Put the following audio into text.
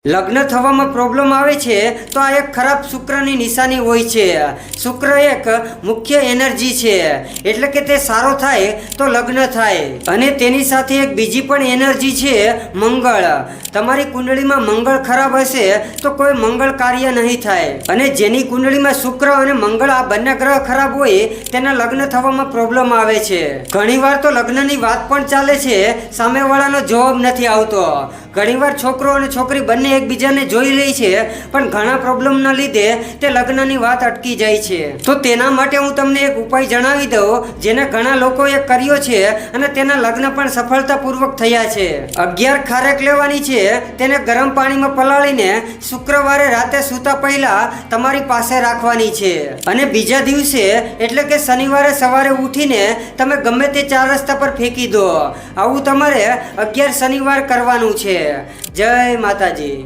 લગ્ન થવામાં પ્રોબ્લેમ આવે છે તો આ એક ખરાબ શુક્રની નિશાની હોય છે. શુક્ર એક મુખ્ય એનર્જી છે, એટલે કે તે સારો થાય તો લગ્ન થાય. અને તેની સાથે એક બીજી પણ એનર્જી છે, મંગળ. તમારી કુંડળીમાં મંગળ ખરાબ હશે તો કોઈ મંગળ કાર્ય નહીં થાય. અને જેની કુંડળીમાં શુક્ર અને મંગળ આ બંને ગ્રહ ખરાબ હોય તેના લગ્ન થવામાં પ્રોબ્લેમ આવે છે. ઘણીવાર તો લગ્નની વાત પણ ચાલે છે, સામેવાળાનો જવાબ નથી આવતો. ઘણીવાર છોકરો અને છોકરી બંને એકબીજાને જોઈ લે છે, પણ ઘણા પ્રોબ્લેમના લીધે તે લગ્નની વાત અટકી જાય છે. તો તેના માટે હું તમને એક ઉપાય જણાવી દઉં, જેને ઘણા લોકોએ કર્યો છે અને તેના લગ્ન પણ સફળતાપૂર્વક થયા છે. 11 ખારેક લેવાની છે, તેને ગરમ પાણીમાં પલાળીને શુક્રવારે રાતે સૂતા પહેલા તમારી પાસે રાખવાની છે. અને બીજા દિવસે એટલે કે શનિવારે સવારે ઉઠીને તમે ગમે તે 4 રસ્તા પર ફેંકી દો. આવું તમારે 11 શનિવાર કરવાનું છે. જય માતાજી.